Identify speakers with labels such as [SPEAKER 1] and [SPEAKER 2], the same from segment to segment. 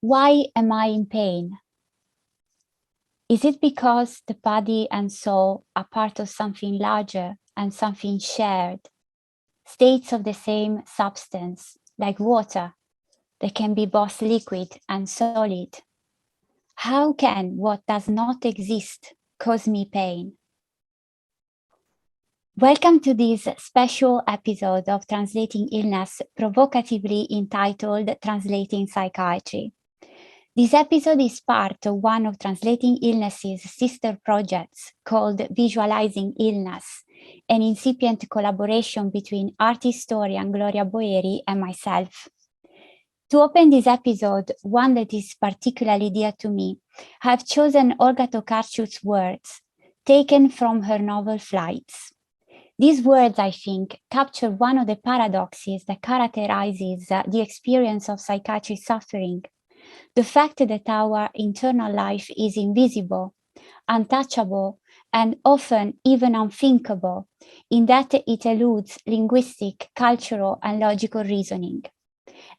[SPEAKER 1] Why am I in pain? Is it because the body and soul are part of something larger and something shared? States of the same substance, like water, that can be both liquid and solid. How can what does not exist cause me pain? Welcome to this special episode of Translating Illness, provocatively entitled Translating Psychiatry. This episode is part of one of Translating Illness's sister projects called Visualizing Illness, an incipient collaboration between art historian Gloria Boeri and myself. To open this episode, one that is particularly dear to me, I have chosen Olga Tokarczuk's words, taken from her novel Flights. These words, I think, capture one of the paradoxes that characterizes the experience of psychiatric suffering. The fact that our internal life is invisible, untouchable, and often even unthinkable, in that it eludes linguistic, cultural, and logical reasoning.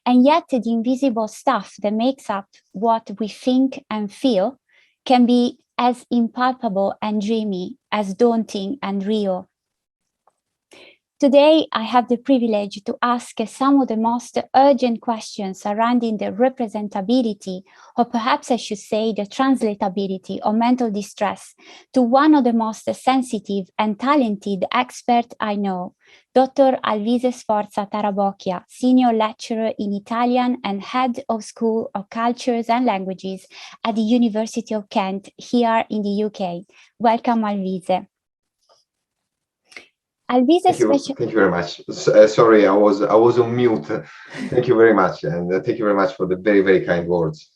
[SPEAKER 1] And yet the invisible stuff that makes up what we think and feel can be as impalpable and dreamy, as daunting and real. Today, I have the privilege to ask some of the most urgent questions surrounding the representability, or perhaps I should say the translatability of mental distress, to one of the most sensitive and talented experts I know, Dr Alvise Sforza Tarabochia, Senior Lecturer in Italian and Head of School of Cultures and Languages at the University of Kent here in the UK. Welcome, Alvise.
[SPEAKER 2] Thank you very much. Sorry, I was on mute. Thank you very much, and thank you very much for the very, very kind words.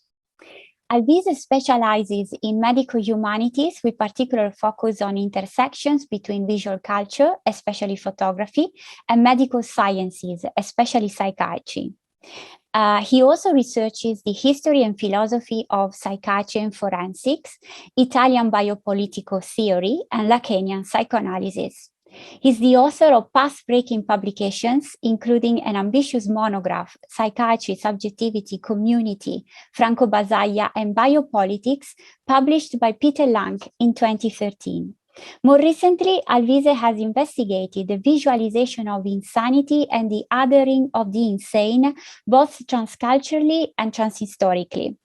[SPEAKER 1] Alvise specializes in medical humanities with particular focus on intersections between visual culture, especially photography, and medical sciences, especially psychiatry. He also researches the history and philosophy of psychiatry and forensics, Italian biopolitical theory, and Lacanian psychoanalysis. He's the author of path-breaking publications, including an ambitious monograph, Psychiatry, Subjectivity, Community, Franco Basaglia, and Biopolitics, published by Peter Lang in 2013. More recently, Alvise has investigated the visualization of insanity and the othering of the insane, both transculturally and transhistorically.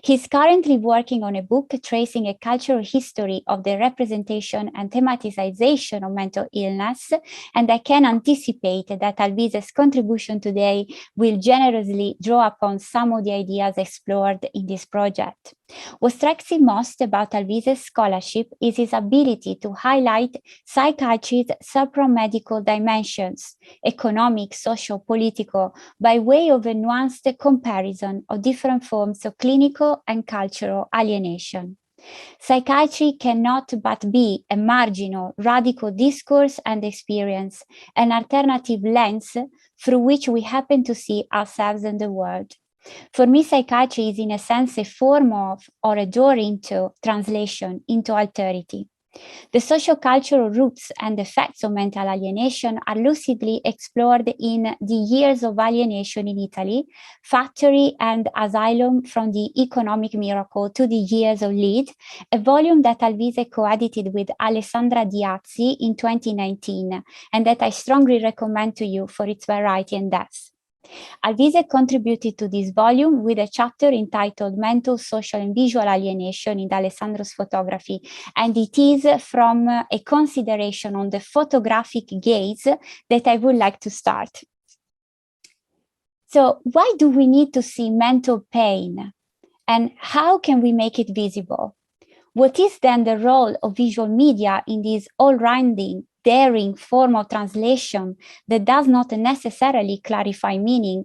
[SPEAKER 1] He's currently working on a book tracing a cultural history of the representation and thematicization of mental illness, and I can anticipate that Alvise's contribution today will generously draw upon some of the ideas explored in this project. What strikes me most about Alvise's scholarship is his ability to highlight psychiatry's supramedical dimensions, economic, social, political, by way of a nuanced comparison of different forms of clinical and cultural alienation. Psychiatry cannot but be a marginal, radical discourse and experience, an alternative lens through which we happen to see ourselves and the world. For me, psychiatry is in a sense a form of, or a door into, translation, into alterity. The social-cultural roots and effects of mental alienation are lucidly explored in The Years of Alienation in Italy, Factory and Asylum from the Economic Miracle to the Years of Lead, a volume that Alvise co-edited with Alessandra Diazzi in 2019, and that I strongly recommend to you for its variety and depth. Alvise contributed to this volume with a chapter entitled Mental, Social and Visual Alienation in Alessandro's Photography, and it is from a consideration on the photographic gaze that I would like to start. So why do we need to see mental pain, and how can we make it visible? What is then the role of visual media in this all-rounding, daring form of translation that does not necessarily clarify meaning?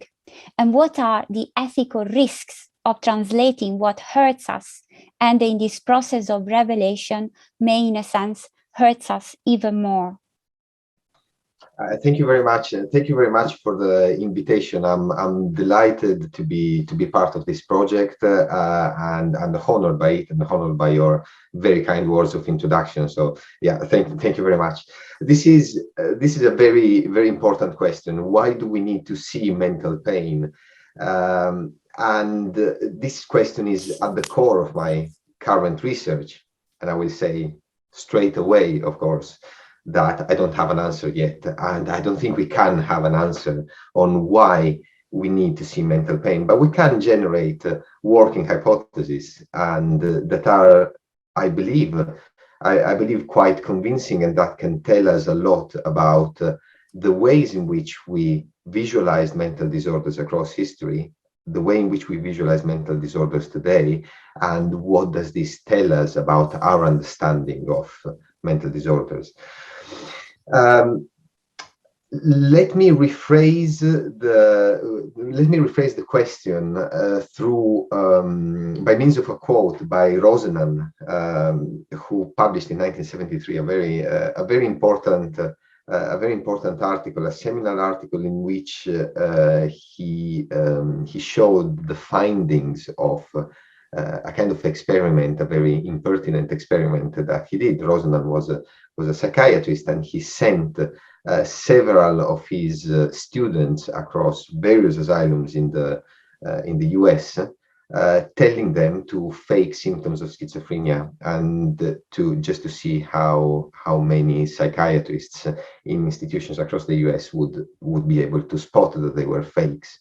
[SPEAKER 1] And what are the ethical risks of translating what hurts us, and in this process of revelation may, in a sense, hurts us even more?
[SPEAKER 2] Thank you very much. Thank you very much for the invitation. I'm delighted to be part of this project and honored by it and honored by your very kind words of introduction. So yeah, thank you very much. This is a very important question. Why do we need to see mental pain? And this question is at the core of my current research. And I will say straight away, of course, that I don't have an answer yet. And I don't think we can have an answer on why we need to see mental pain, but we can generate working hypotheses, and that are, I believe, I believe quite convincing, and that can tell us a lot about the ways in which we visualize mental disorders across history, the way in which we visualize mental disorders today, and what does this tell us about our understanding of mental disorders. Let me rephrase the question through by means of a quote by Rosenan, who published in 1973 a very important article, a seminal article in which he showed the findings of a kind of experiment, a very impertinent experiment that he did. Rosenan was a psychiatrist, and he sent several of his students across various asylums in the US, telling them to fake symptoms of schizophrenia, and to see how many psychiatrists in institutions across the US would be able to spot that they were fakes.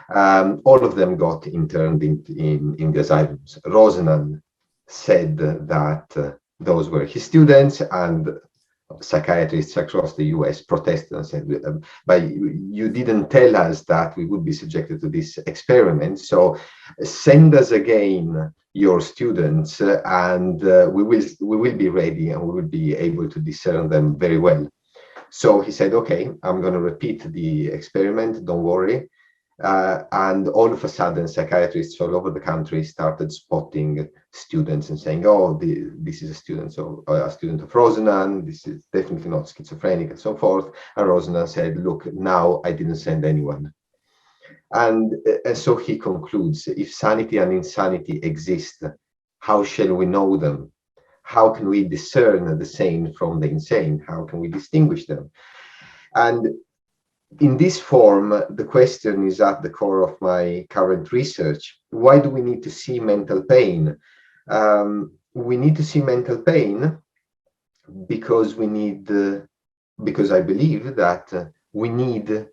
[SPEAKER 2] All of them got interned in the asylums. Rosenan said that those were his students, and psychiatrists across the US protested and said, but you didn't tell us that we would be subjected to this experiment, so send us again your students, and we will be ready, and we will be able to discern them very well. So he said, okay, I'm going to repeat the experiment, don't worry. And all of a sudden, psychiatrists all over the country started spotting students and saying, "Oh, this is a student of Rosenan. This is definitely not schizophrenic," and so forth. And Rosenan said, "Look, now I didn't send anyone." And so he concludes: if sanity and insanity exist, how shall we know them? How can we discern the sane from the insane? How can we distinguish them? And in this form, the question is at the core of my current research. Why do we need to see mental pain? We need to see mental pain because because I believe that we need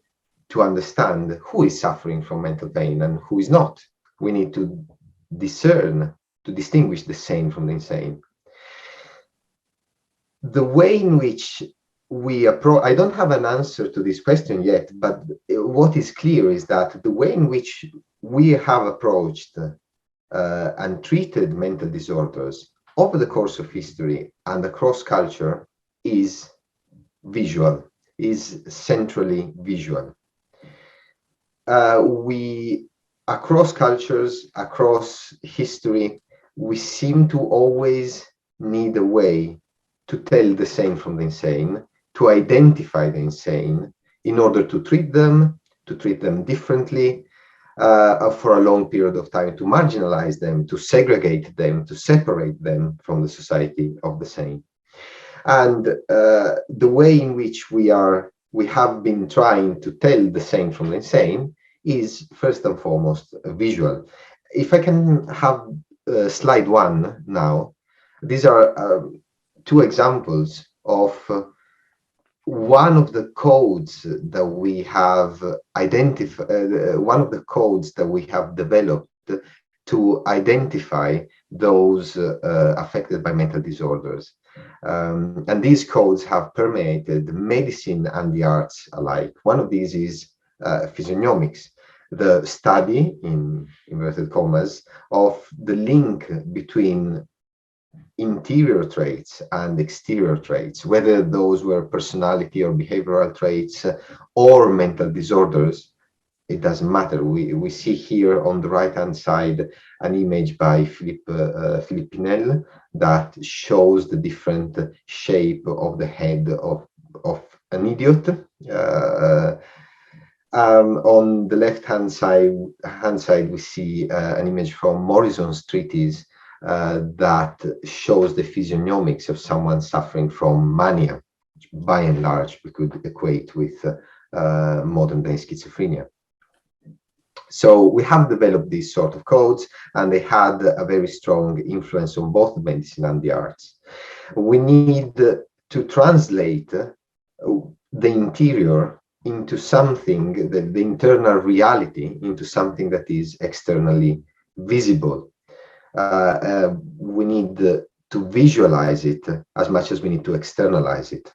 [SPEAKER 2] to understand who is suffering from mental pain and who is not. We need to discern, to distinguish the sane from the insane. The way in which we approach, I don't have an answer to this question yet, but what is clear is that the way in which we have approached and treated mental disorders over the course of history and across culture is visual, is centrally visual. We, across cultures, across history, we seem to always need a way to tell the sane from the insane, to identify the insane in order to treat them differently for a long period of time, to marginalize them, to segregate them, to separate them from the society of the sane. And the way in which we have been trying to tell the sane from the insane is first and foremost visual. If I can have slide 1 now, these are 2 examples of one of the codes that we have identified, one of the codes that we have developed to identify those affected by mental disorders. And these codes have permeated medicine and the arts alike. One of these is physiognomics, the study, in inverted commas, of the link between interior traits and exterior traits, whether those were personality or behavioral traits or mental disorders. It doesn't matter. We see here on the right-hand side an image by Philippe Pinel that shows the different shape of the head of an idiot. On the left-hand side, we see an image from Morrison's treatise that shows the physiognomics of someone suffering from mania, which by and large we could equate with modern-day schizophrenia. So we have developed these sort of codes, and they had a very strong influence on both the medicine and the arts. We need to translate the interior into something, the internal reality, into something that is externally visible. We need to visualize it as much as we need to externalize it.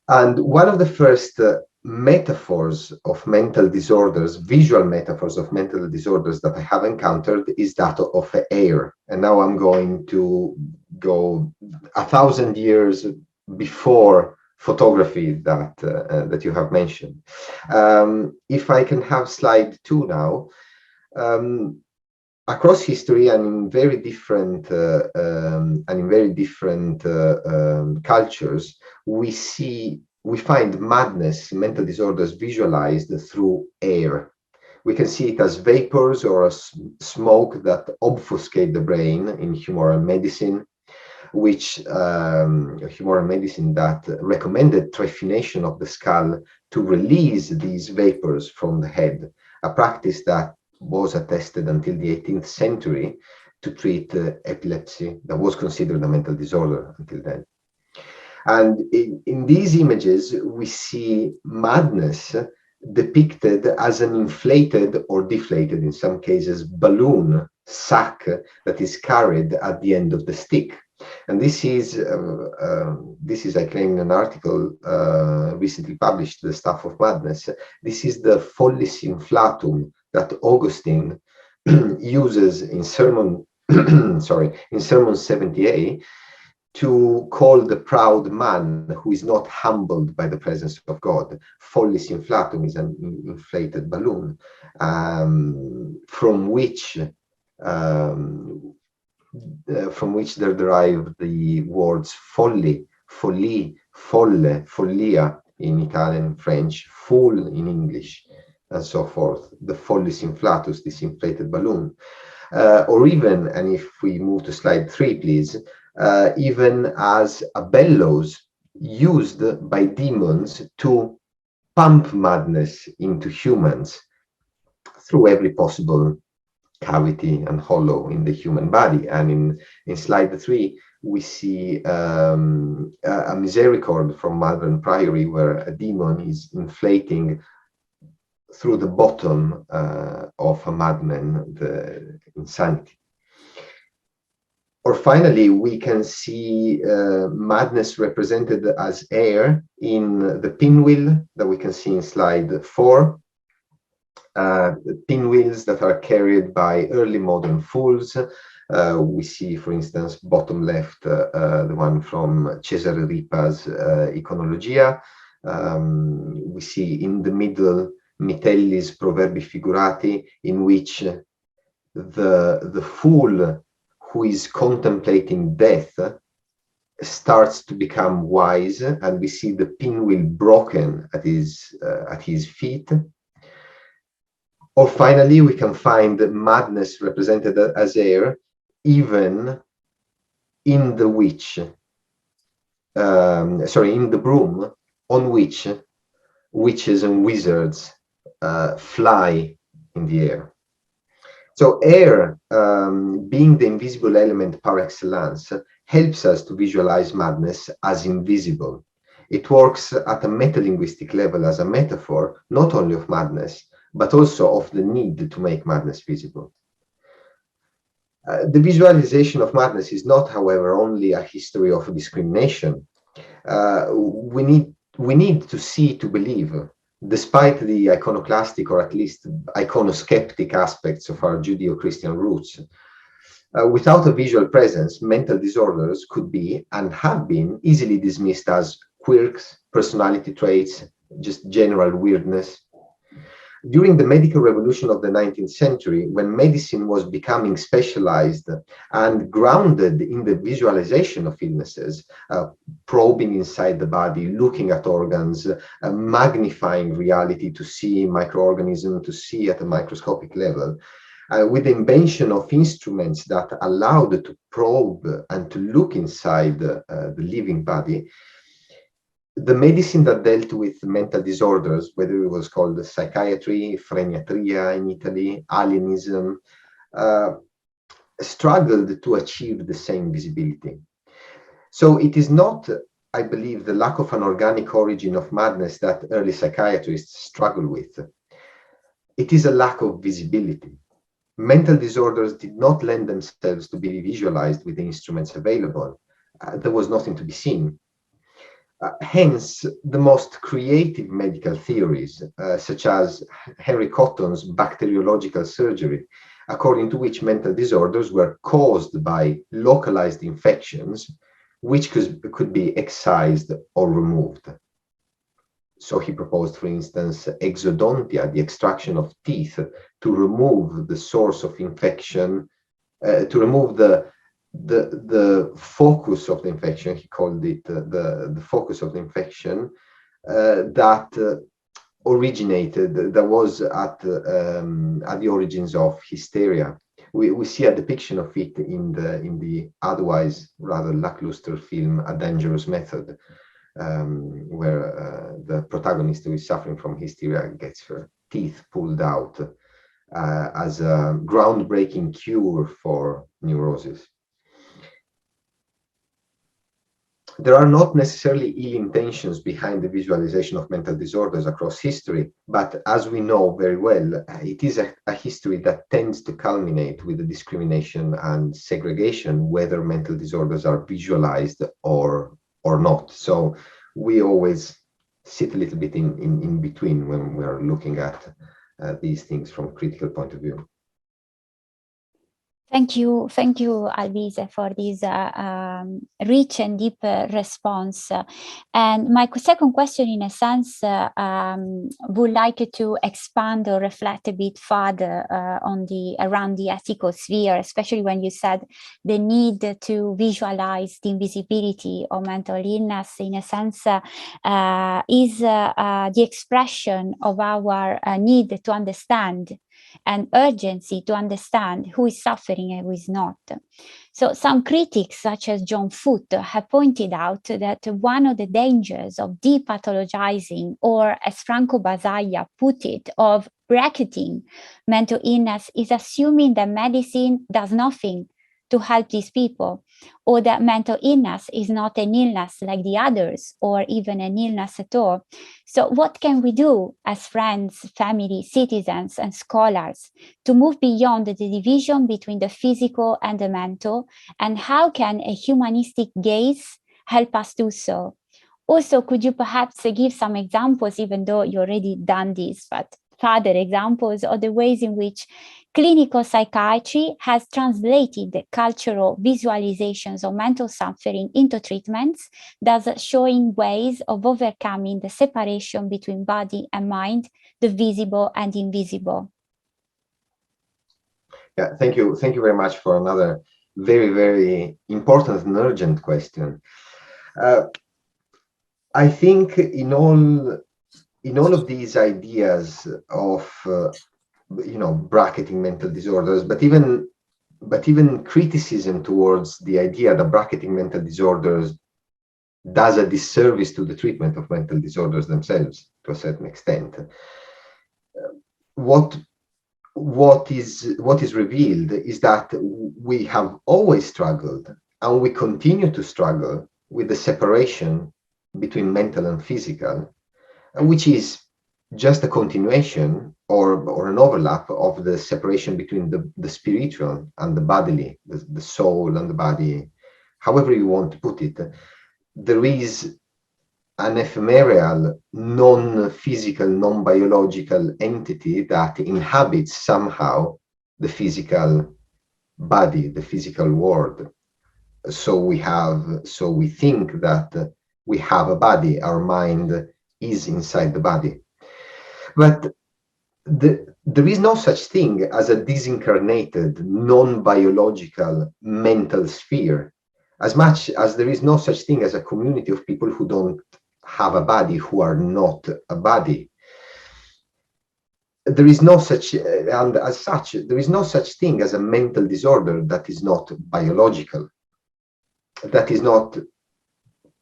[SPEAKER 2] And one of the first metaphors of mental disorders, visual metaphors of mental disorders that I have encountered is that of air. And now I'm going to go 1,000 years before photography that you have mentioned. If I can have slide 2 now. Across history and in very different cultures, we find madness, mental disorders visualized through air. We can see it as vapors or as smoke that obfuscate the brain in humoral medicine, which humoral medicine that recommended trephination of the skull to release these vapors from the head, a practice that was attested until the 18th century to treat epilepsy that was considered a mental disorder until then. And in these images, we see madness depicted as an inflated or deflated, in some cases, balloon sack that is carried at the end of the stick. And this is, I claim in an article recently published, The Stuff of Madness. This is the follis inflatum that Augustine uses in sermon, in sermon 70a, to call the proud man who is not humbled by the presence of God. Follis inflatum is an inflated balloon from which there derive the words folly, folie, folle, follia in Italian and French, fool in English, and so forth. The follis inflatus, this inflated balloon. Or even, and if we move to slide 3, please, even as a bellows used by demons to pump madness into humans through every possible cavity and hollow in the human body. And in slide 3, we see a misericord from Malvern Priory, where a demon is inflating through the bottom of a madman the insanity. Or finally, we can see madness represented as air in the pinwheel that we can see in slide 4. Pinwheels that are carried by early modern fools. We see, for instance, bottom left, the one from Cesare Ripa's Iconologia. We see in the middle Mitelli's Proverbi Figurati, in which the fool who is contemplating death starts to become wise, and we see the pinwheel broken at his feet. Or finally, we can find madness represented as air, even in the in the broom on which witches and wizards fly in the air. So air, being the invisible element par excellence, helps us to visualize madness as invisible. It works at a metalinguistic level as a metaphor, not only of madness, but also of the need to make madness visible. The visualization of madness is not, however, only a history of discrimination. We need to see to believe, despite the iconoclastic or at least iconoskeptic aspects of our Judeo-Christian roots. Without a visual presence, mental disorders could be and have been easily dismissed as quirks, personality traits, just general weirdness. During the medical revolution of the 19th century, when medicine was becoming specialized and grounded in the visualization of illnesses, probing inside the body, looking at organs, magnifying reality to see microorganisms, to see at a microscopic level, with the invention of instruments that allowed to probe and to look inside the living body, the medicine that dealt with mental disorders, whether it was called psychiatry, freniatria in Italy, alienism, struggled to achieve the same visibility. So it is not, I believe, the lack of an organic origin of madness that early psychiatrists struggle with. It is a lack of visibility. Mental disorders did not lend themselves to be visualized with the instruments available. There was nothing to be seen. Hence, the most creative medical theories, such as Henry Cotton's bacteriological surgery, according to which mental disorders were caused by localized infections, which could be excised or removed. So he proposed, for instance, exodontia, the extraction of teeth, to remove the source of infection, to remove the focus of the infection. He called it the focus of the infection that originated, that was at the origins of hysteria. We see a depiction of it in the otherwise rather lackluster film A Dangerous Method, where the protagonist who is suffering from hysteria gets her teeth pulled out as a groundbreaking cure for neurosis. There are not necessarily ill intentions behind the visualization of mental disorders across history, but as we know very well, it is a history that tends to culminate with the discrimination and segregation, whether mental disorders are visualized or not. So we always sit a little bit in between when we are looking at these things from a critical point of view.
[SPEAKER 1] Thank you, Alvise, for this rich and deep response. And my second question, in a sense, would like to expand or reflect a bit further around the ethical sphere, especially when you said the need to visualize the invisibility of mental illness, in a sense, is the expression of our need to understand and urgency to understand who is suffering and who is not. So some critics, such as John Foote, have pointed out that one of the dangers of depathologizing, or as Franco Basaglia put it, of bracketing mental illness, is assuming that medicine does nothing to help these people, or that mental illness is not an illness like the others, or even an illness at all. So what can we do as friends, family, citizens, and scholars to move beyond the division between the physical and the mental, and how can a humanistic gaze help us do so? Also, could you perhaps give some examples, even though you already done this, but further examples of the ways in which clinical psychiatry has translated the cultural visualizations of mental suffering into treatments, thus showing ways of overcoming the separation between body and mind, the visible and invisible?
[SPEAKER 2] Yeah, thank you very much for another very, very important and urgent question. I think in all of these ideas of bracketing mental disorders, but even criticism towards the idea that bracketing mental disorders does a disservice to the treatment of mental disorders themselves to a certain extent. What is revealed is that we have always struggled, and we continue to struggle, with the separation between mental and physical, which is just a continuation or an overlap of the separation between the spiritual and the bodily, the soul and the body, however you want to put it. There is an ephemeral, non-physical, non-biological entity that inhabits somehow the physical body, the physical world. So we think that we have a body, our mind is inside the body. But there is no such thing as a disincarnated, non-biological mental sphere, as much as there is no such thing as a community of people who don't have a body, who are not a body. There is no such, and as such, there is no such thing as a mental disorder that is not biological, that is not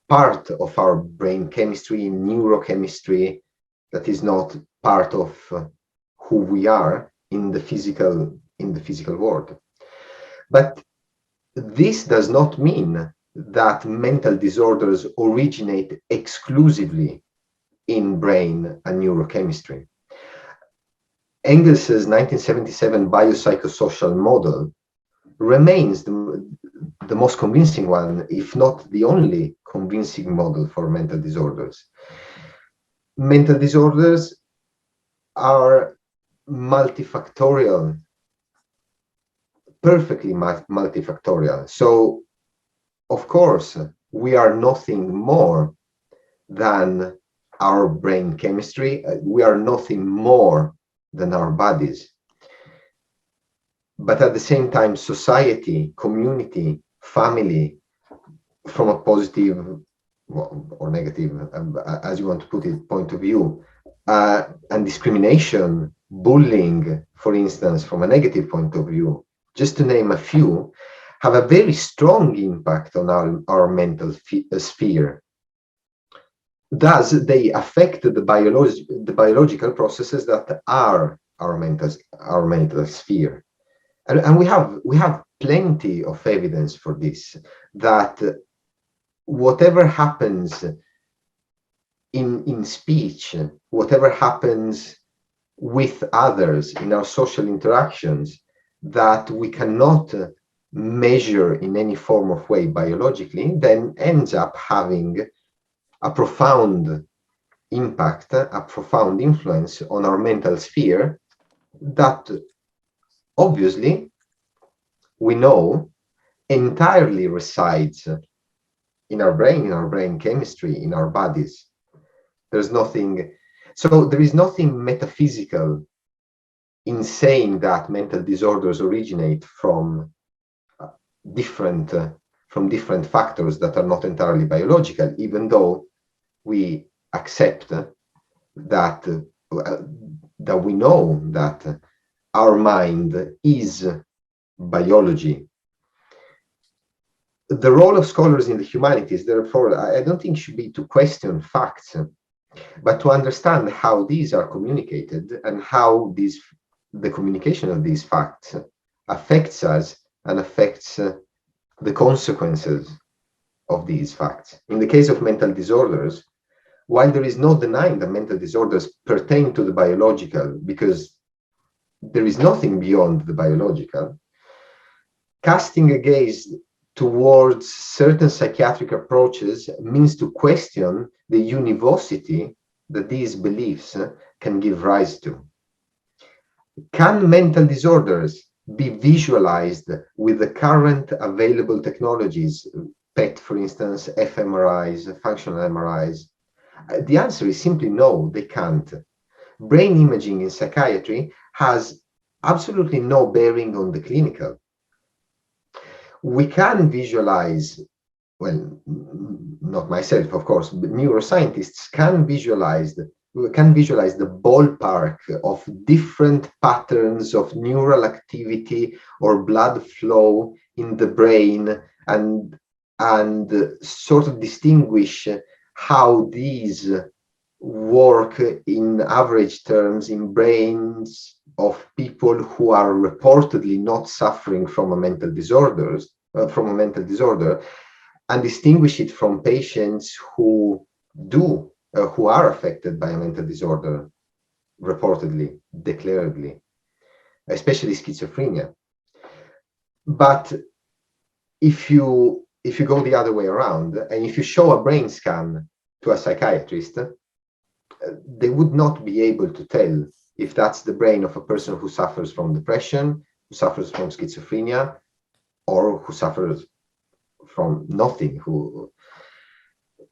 [SPEAKER 2] part of our brain chemistry, neurochemistry, that is not part of who we are in the physical world. But this does not mean that mental disorders originate exclusively in brain and neurochemistry. Engels's 1977 biopsychosocial model remains the most convincing one, if not the only convincing model for mental disorders. Mental disorders are multifactorial, perfectly multifactorial. So, of course, we are nothing more than our brain chemistry. We are nothing more than our bodies. But at the same time, society, community, family, from a positive or negative, as you want to put it, point of view, and discrimination, bullying, for instance, from a negative point of view, just to name a few, have a very strong impact on our mental sphere. Thus, they affect the biological processes that are our mental sphere. And we have plenty of evidence for this, that whatever happens in speech, whatever happens with others in our social interactions, that we cannot measure in any form of way biologically, then ends up having a profound impact, a profound influence on our mental sphere that obviously we know entirely resides in our brain chemistry, in our bodies. There's nothing, so there is nothing metaphysical in saying that mental disorders originate from different factors that are not entirely biological, even though we accept that we know that our mind is biology. The role of scholars in the humanities, therefore, I don't think should be to question facts, but to understand how these are communicated and how the communication of these facts affects us and affects the consequences of these facts. In the case of mental disorders, while there is no denying that mental disorders pertain to the biological, because there is nothing beyond the biological, casting a gaze towards certain psychiatric approaches means to question the univocity that these beliefs can give rise to. Can mental disorders be visualized with the current available technologies, PET, for instance, fMRIs, functional MRIs? The answer is simply no, they can't. Brain imaging in psychiatry has absolutely no bearing on the clinical. We can visualize, well, not myself, of course, but neuroscientists can visualize the ballpark of different patterns of neural activity or blood flow in the brain, and sort of distinguish how these work in average terms in brains of people who are reportedly not suffering from a mental disorder, and distinguish it from patients who are affected by a mental disorder, reportedly, declaredly, especially schizophrenia. But if you go the other way around, and if you show a brain scan to a psychiatrist, they would not be able to tell if that's the brain of a person who suffers from depression, who suffers from schizophrenia, or who suffers from nothing.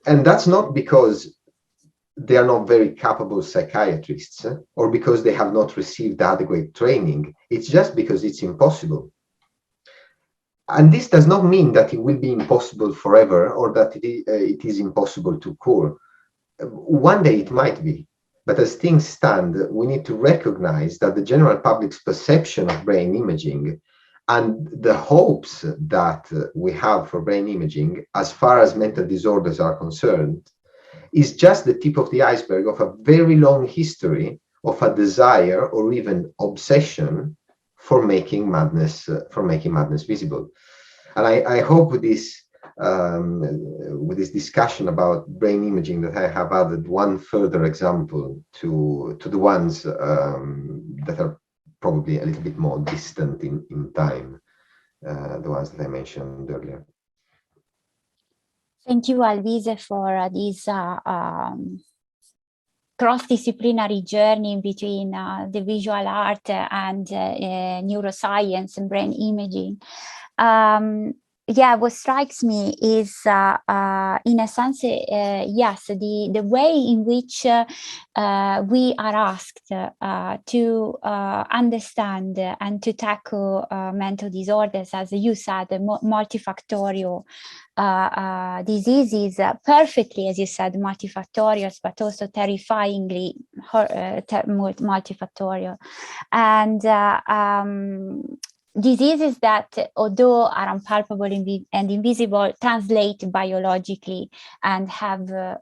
[SPEAKER 2] And that's not because they are not very capable psychiatrists, or because they have not received adequate training. It's just because it's impossible. And this does not mean that it will be impossible forever, or that it is impossible to cure. One day it might be, but as things stand, we need to recognize that the general public's perception of brain imaging And the hopes that we have for brain imaging, as far as mental disorders are concerned, is just the tip of the iceberg of a very long history of a desire or even obsession for making madness visible. And I hope with this discussion about brain imaging that I have added one further example to the ones that are probably a little bit more distant in time, the ones that I mentioned earlier.
[SPEAKER 1] Thank you, Alvise, for this cross-disciplinary journey between the visual art and neuroscience and brain imaging. Yeah, what strikes me is, in a sense, yes, the way in which we are asked to understand and to tackle mental disorders, as you said, multifactorial diseases, perfectly, as you said, multifactorial, but also terrifyingly multifactorial. And diseases that, although are unpalpable and invisible, translate biologically and have an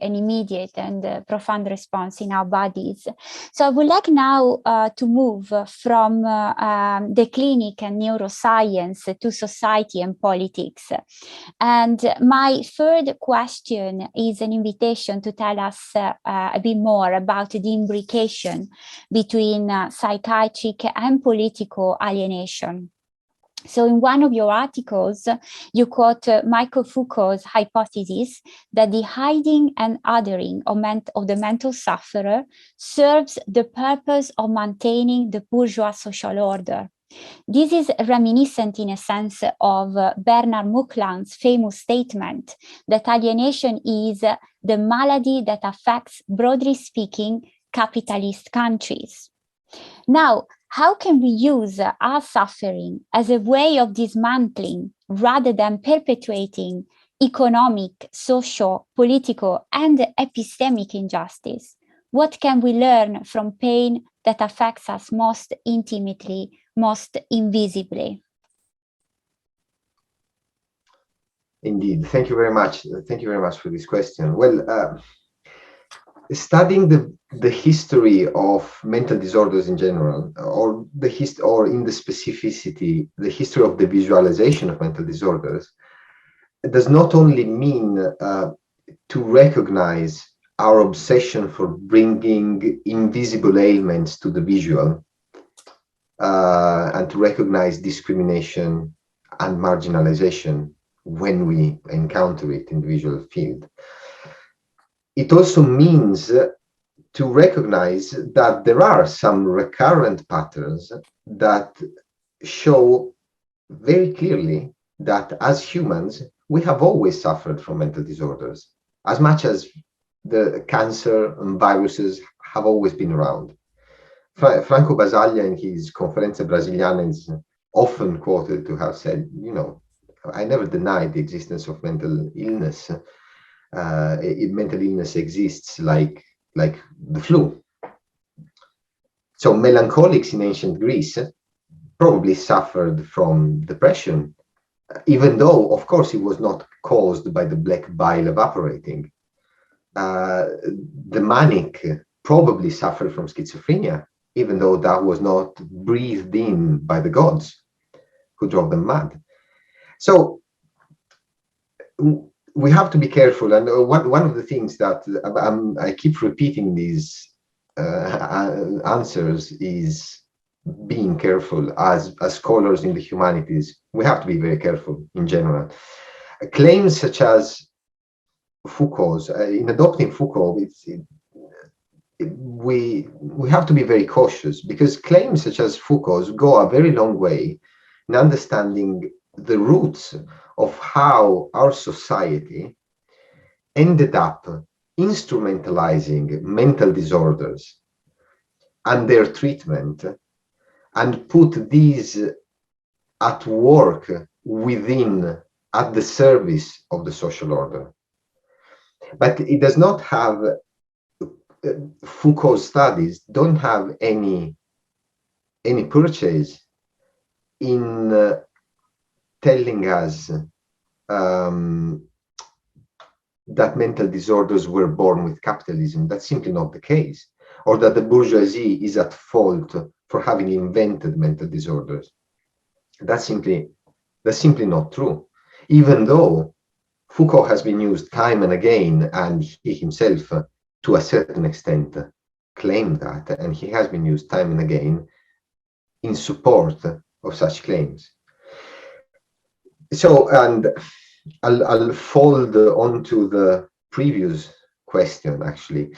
[SPEAKER 1] immediate and profound response in our bodies. So I would like now to move from the clinic and neuroscience to society and politics. And my third question is an invitation to tell us a bit more about the imbrication between psychiatric and political alienation. So in one of your articles, you quote Michael Foucault's hypothesis that the hiding and othering of the mental sufferer serves the purpose of maintaining the bourgeois social order. This is reminiscent in a sense of Bernard Mukland's famous statement that alienation is the malady that affects, broadly speaking, capitalist countries. Now, how can we use our suffering as a way of dismantling rather than perpetuating economic, social, political, and epistemic injustice? What can we learn from pain that affects us most intimately, most invisibly?
[SPEAKER 2] Indeed. Thank you very much. Thank you very much for this question. Well, studying the history of mental disorders in general, or in the specificity, the history of the visualization of mental disorders, does not only mean to recognize our obsession for bringing invisible ailments to the visual, and to recognize discrimination and marginalization when we encounter it in the visual field. It also means to recognize that there are some recurrent patterns that show very clearly that as humans, we have always suffered from mental disorders, as much as the cancer and viruses have always been around. Franco Basaglia, in his Conferenze Brasiliane, is often quoted to have said, I never denied the existence of mental illness. Mental illness exists like the flu. So melancholics in ancient Greece probably suffered from depression, even though, of course, it was not caused by the black bile evaporating. The manic probably suffered from schizophrenia, even though that was not breathed in by the gods who drove them mad. So we have to be careful, and one of the things that I keep repeating these answers is being careful. As scholars in the humanities, we have to be very careful in general. Claims such as Foucault's, in adopting Foucault, we have to be very cautious, because claims such as Foucault's go a very long way in understanding the roots of how our society ended up instrumentalizing mental disorders and their treatment, and put these at work at the service of the social order. But it does not have, Foucault's studies don't have any purchase in telling us that mental disorders were born with capitalism. That's simply not the case. Or that the bourgeoisie is at fault for having invented mental disorders. That's simply not true. Even though Foucault has been used time and again, and he himself, to a certain extent, claimed that, and he has been used time and again in support of such claims. So, and I'll fold onto the previous question, actually.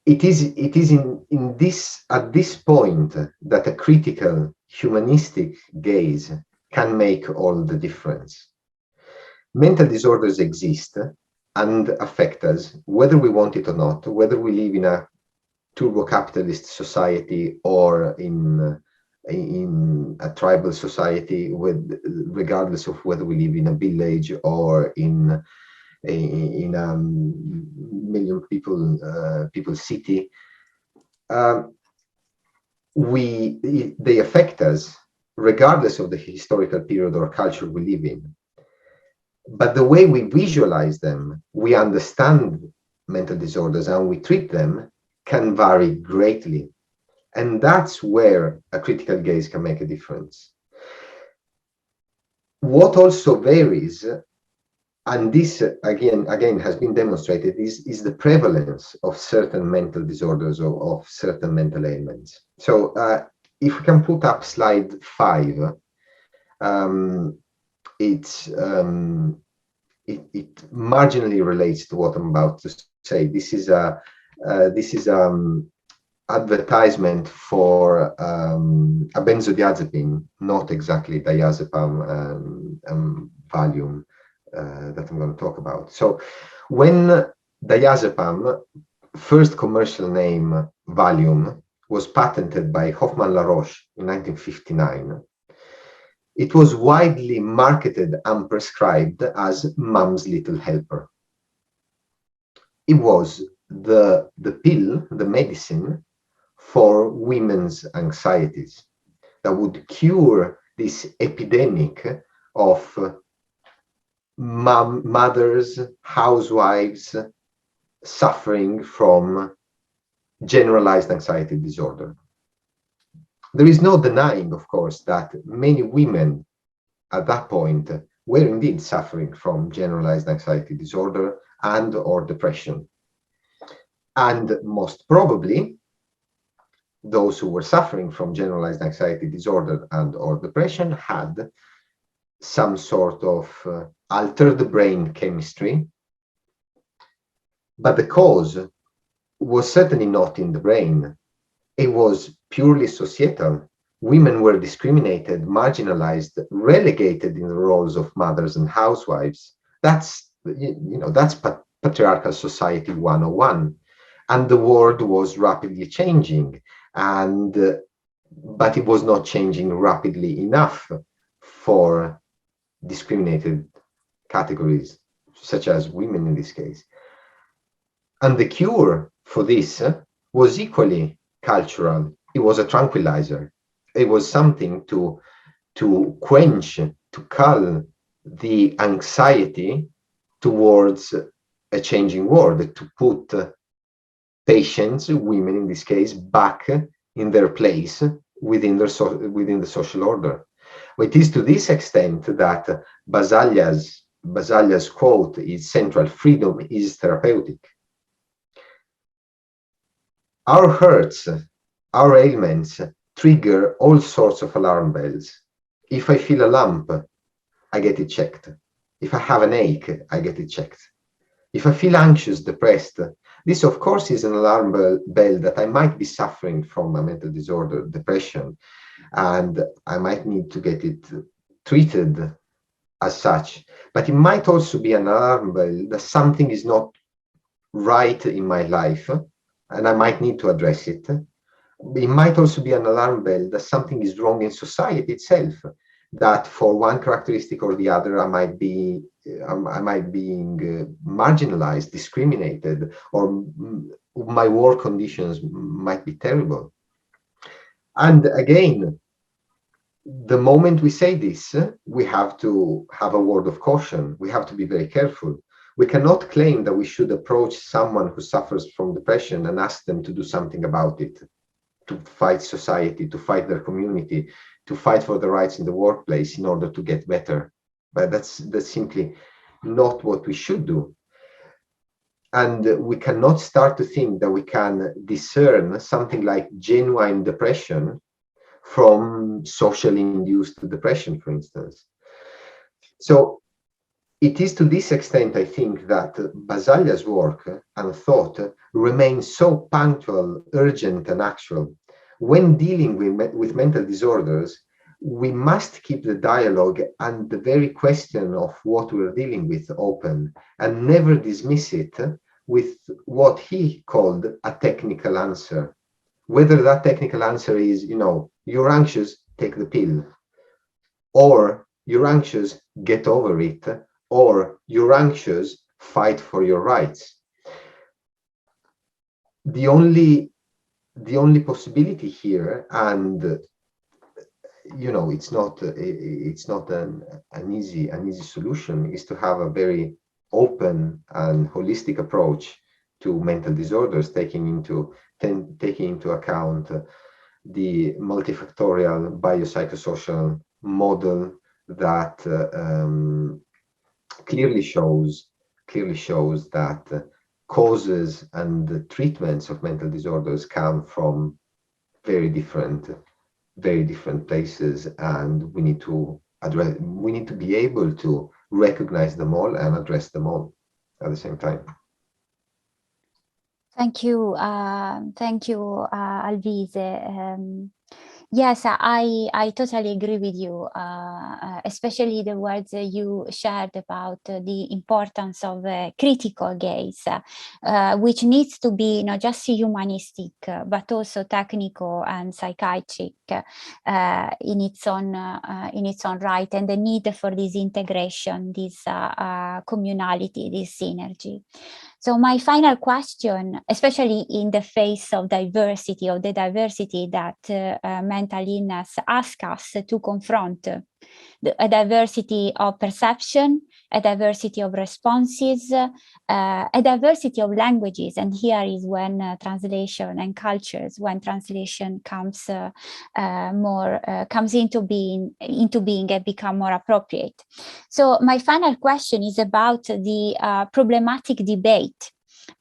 [SPEAKER 2] It is in this, at this point, that a critical humanistic gaze can make all the difference. Mental disorders exist and affect us, whether we want it or not, whether we live in a turbo-capitalist society or in a tribal society, regardless of whether we live in a village or in a million people city. They affect us regardless of the historical period or culture we live in. But the way we visualize them, we understand mental disorders and we treat them can vary greatly. And that's where a critical gaze can make a difference. What also varies, and this again has been demonstrated, is the prevalence of certain mental disorders or of certain mental ailments. So if we can put up slide 5, it marginally relates to what I'm about to say. This is advertisement for a benzodiazepine, not exactly diazepam Valium, that I'm going to talk about. So when diazepam, first commercial name Valium, was patented by Hoffmann-La Roche in 1959, it was widely marketed and prescribed as Mom's Little Helper. It was the pill, the medicine for women's anxieties that would cure this epidemic of mothers, housewives suffering from generalized anxiety disorder. There is no denying, of course, that many women at that point were indeed suffering from generalized anxiety disorder and or depression. And most probably, those who were suffering from generalized anxiety disorder and or depression had some sort of altered brain chemistry, but the cause was certainly not in the brain. It was purely societal. Women were discriminated, marginalized, relegated in the roles of mothers and housewives. That's patriarchal society 101. And the world was rapidly changing, but it was not changing rapidly enough for discriminated categories, such as women in this case. And the cure for this was equally cultural. It was a tranquilizer. It was something to quench, to cull the anxiety towards a changing world, to put patients, women in this case, back in their place within the social order. It is to this extent that Basaglia's quote is central: freedom is therapeutic. Our hurts, our ailments trigger all sorts of alarm bells. If I feel a lump, I get it checked. If I have an ache, I get it checked. If I feel anxious, depressed, this of course is an alarm bell that I might be suffering from a mental disorder, depression, and I might need to get it treated as such. But it might also be an alarm bell that something is not right in my life, and I might need to address it. It might also be an alarm bell that something is wrong in society itself, that for one characteristic or the other, I might be being marginalized, discriminated, or my work conditions might be terrible. And again, the moment we say this, we have to have a word of caution. We have to be very careful. We cannot claim that we should approach someone who suffers from depression and ask them to do something about it, to fight society, to fight their community, to fight for the rights in the workplace in order to get better. But that's simply not what we should do. And we cannot start to think that we can discern something like genuine depression from socially induced depression, for instance. So it is to this extent, I think, that Basaglia's work and thought remain so punctual, urgent, and actual. When dealing with mental disorders, we must keep the dialogue and the very question of what we're dealing with open, and never dismiss it with what he called a technical answer. Whether that technical answer is, you're anxious, take the pill, or you're anxious, get over it, or you're anxious, fight for your rights. The only possibility here, and it's not an easy solution, is to have a very open and holistic approach to mental disorders, taking into account the multifactorial biopsychosocial model that clearly shows that causes and treatments of mental disorders come from very different places, and we need to be able to recognize them all and address them all at the same time.
[SPEAKER 1] Thank you, Alvise. Yes, I totally agree with you, especially the words you shared about the importance of a critical gaze, which needs to be not just humanistic, but also technical and psychiatric in its own right, and the need for this integration, this communality, this synergy. So my final question, especially in the face of the diversity that mental illness asks us to confront, a diversity of perception, a diversity of responses, a diversity of languages. And here is when translation and cultures, when translation comes into being and become more appropriate. So my final question is about the problematic debate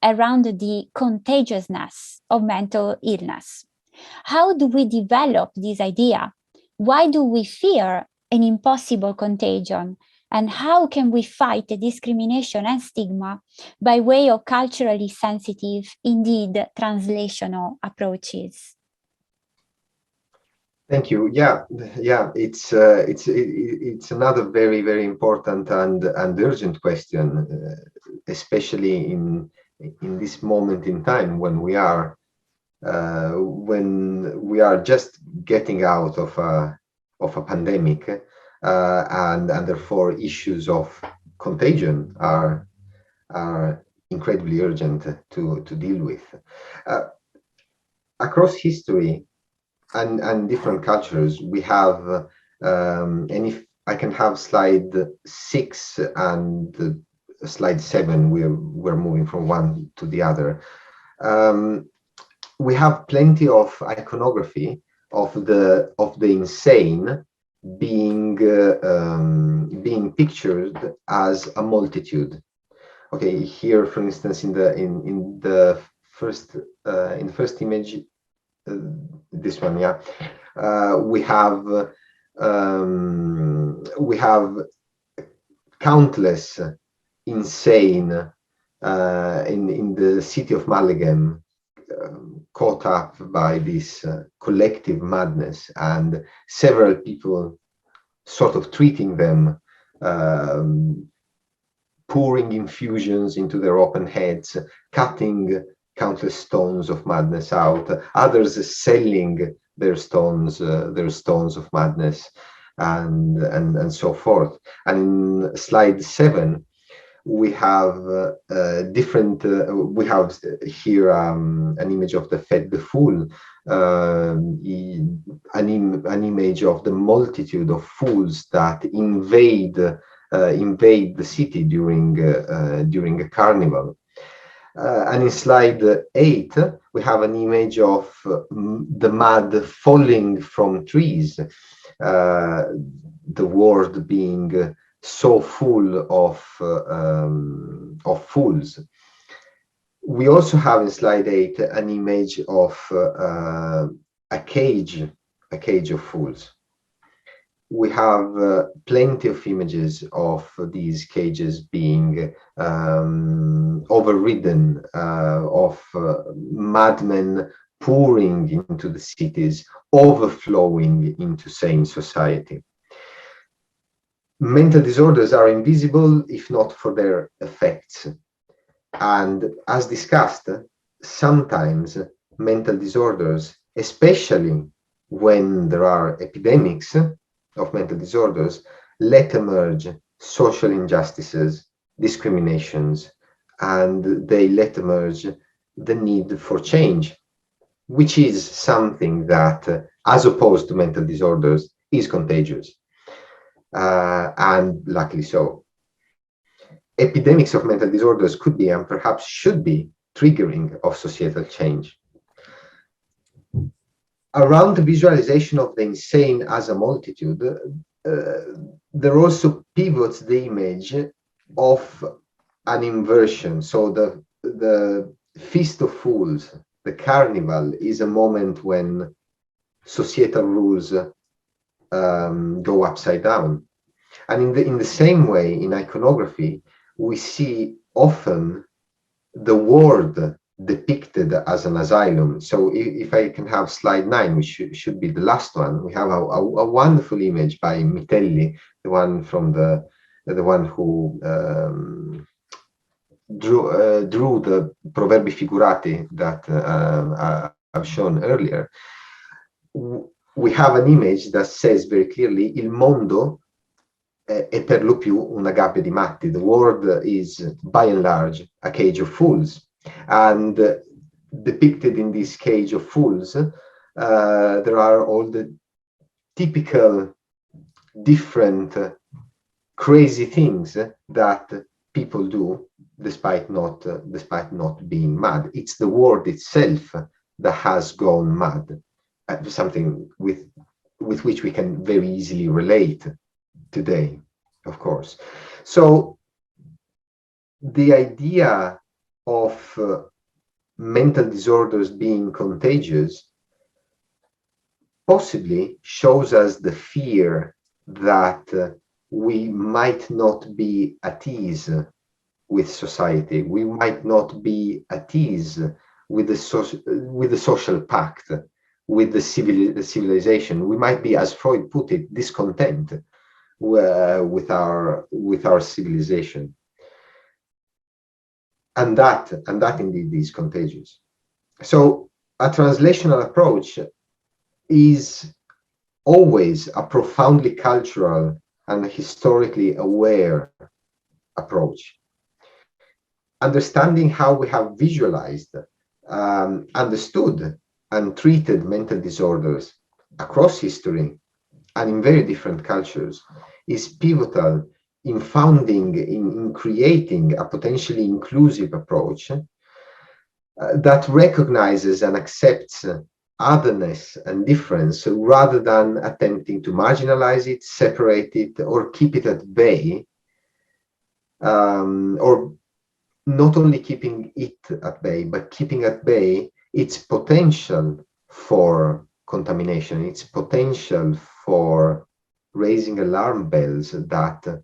[SPEAKER 1] around the contagiousness of mental illness. How do we develop this idea? Why do we fear an impossible contagion? And how can we fight the discrimination and stigma by way of culturally sensitive, indeed translational approaches?
[SPEAKER 2] Thank you. Yeah. It's another very, very important and urgent question, especially in this moment in time when we are just getting out of a pandemic, and therefore issues of contagion are incredibly urgent to deal with. Across history and different cultures, we have, and if I can have slide 6 and slide 7, we're moving from one to the other. We have plenty of iconography of the insane being pictured as a multitude. Okay, here, for instance, in the first image, this one, yeah, we have countless insane in the city of Malagem, caught up by this collective madness, and several people sort of treating them, pouring infusions into their open heads, cutting countless stones of madness out, others selling their stones of madness, and so forth. And in slide 7, we have different, we have here an image of the fed the fool, an image of the multitude of fools that invade the city during a carnival. And in slide 8, we have an image of the mud falling from trees, the world being so full of fools. We also have in slide 8 an image of a cage of fools. We have plenty of images of these cages being overridden, of madmen pouring into the cities, overflowing into sane society. Mental disorders are invisible if not for their effects. And as discussed, sometimes mental disorders, especially when there are epidemics of mental disorders, let emerge social injustices, discriminations, and they let emerge the need for change, which is something that, as opposed to mental disorders, is contagious. And luckily so. Epidemics of mental disorders could be, and perhaps should be, triggering of societal change. Around the visualization of the insane as a multitude, there also pivots the image of an inversion. So the Feast of Fools, the carnival, is a moment when societal rules go upside down. And in the same way, in iconography, we see often the world depicted as an asylum. So if I can have slide 9, which should be the last one, we have a wonderful image by Mitelli, the one from the one who drew the proverbi figurati that I've shown earlier. We have an image that says very clearly, il mondo è per lo più una gabbia di matti. The world is, by and large, a cage of fools. And depicted in this cage of fools, there are all the typical different crazy things that people do despite not being mad. It's the world itself that has gone mad, something with which we can very easily relate today, of course. So the idea of mental disorders being contagious possibly shows us the fear that we might not be at ease with society. We might not be at ease with the social pact, with the civilization. We might be, as Freud put it, discontent with our civilization. And that indeed is contagious. So a translational approach is always a profoundly cultural and historically aware approach. Understanding how we have visualized, understood, and treated mental disorders across history and in very different cultures is pivotal in in creating a potentially inclusive approach that recognizes and accepts otherness and difference rather than attempting to marginalize it, separate it, or keep it at bay, or not only keeping it at bay, but keeping at bay its potential for contamination, its potential for raising alarm bells that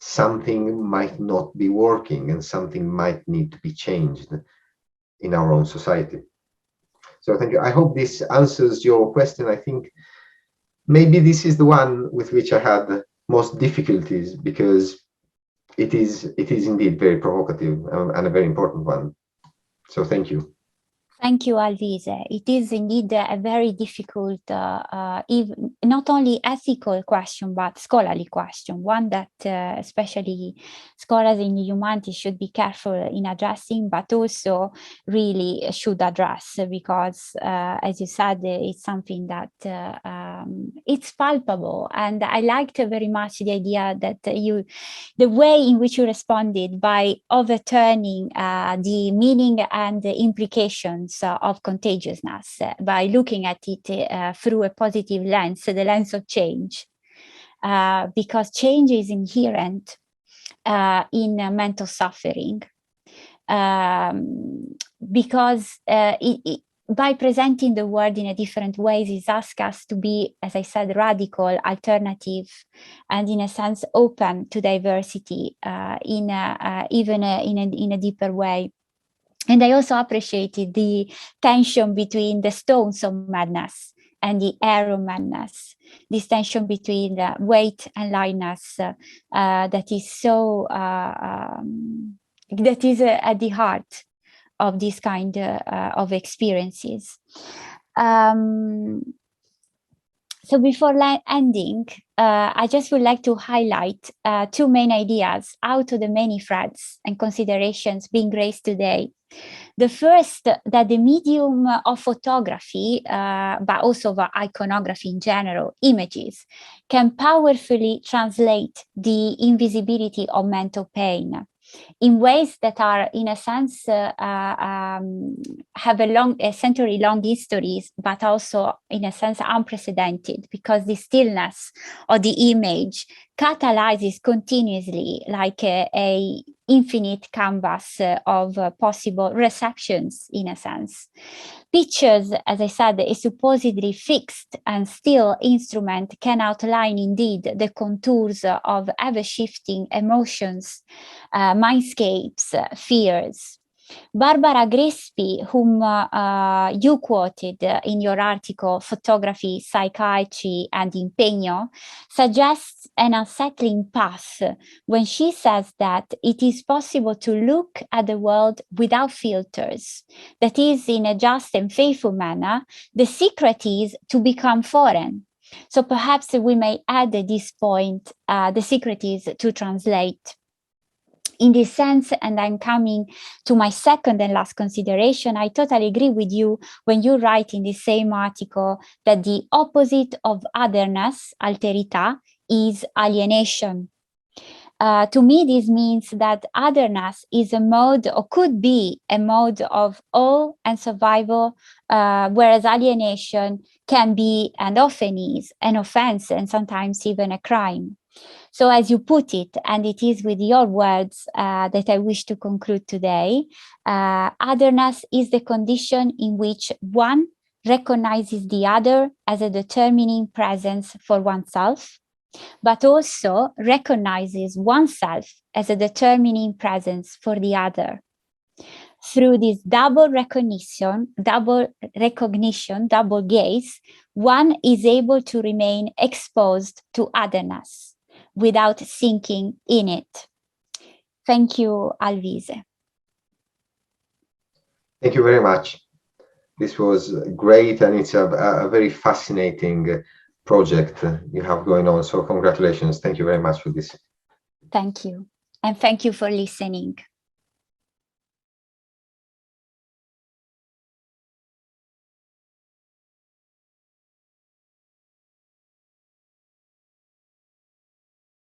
[SPEAKER 2] something might not be working and something might need to be changed in our own society. So thank you. I hope this answers your question. I think maybe this is the one with which I had most difficulties because it is indeed very provocative and a very important one. So thank you.
[SPEAKER 1] Thank you, Alvise. It is indeed a very difficult, even not only ethical question, but scholarly question, one that especially scholars in the humanities should be careful in addressing, but also really should address, because as you said, it's something that it's palpable. And I liked very much the idea that the way in which you responded by overturning the meaning and the implications of contagiousness by looking at it through a positive lens, the lens of change, because change is inherent in mental suffering, because by presenting the world in a different ways, it asks us to be, as I said, radical, alternative, and in a sense open to diversity even in a deeper way. And I also appreciated the tension between the stones of madness and the air of madness, this tension between weight and lightness that is so, that is at the heart of this kind of experiences. So before ending, I just would like to highlight two main ideas out of the many threads and considerations being raised today. The first, that the medium of photography, but also of iconography in general, images, can powerfully translate the invisibility of mental pain in ways that are, in a sense, have a century-long histories, but also, in a sense, unprecedented, because the stillness of the image catalyzes continuously, like a infinite canvas of possible receptions, in a sense. Pictures, as I said, a supposedly fixed and still instrument can outline indeed the contours of ever-shifting emotions, mindscapes, fears. Barbara Grispi, whom you quoted in your article, Photography, Psychiatry, and Impegno, suggests an unsettling path when she says that it is possible to look at the world without filters. That is, in a just and faithful manner, the secret is to become foreign. So perhaps we may add at this point, the secret is to translate. In this sense, and I'm coming to my second and last consideration, I totally agree with you when you write in the same article that the opposite of otherness, alterità, is alienation. To me, this means that otherness is a mode, or could be a mode, of awe and survival, whereas alienation can be, and often is, an offense and sometimes even a crime. So as you put it, and it is with your words that I wish to conclude today, otherness is the condition in which one recognizes the other as a determining presence for oneself, but also recognizes oneself as a determining presence for the other. Through this double recognition, double gaze, one is able to remain exposed to otherness without sinking in it. Thank you, Alvise.
[SPEAKER 2] Thank you very much. This was great, and it's a very fascinating project you have going on. So congratulations. Thank you very much for this.
[SPEAKER 1] Thank you. And thank you for listening.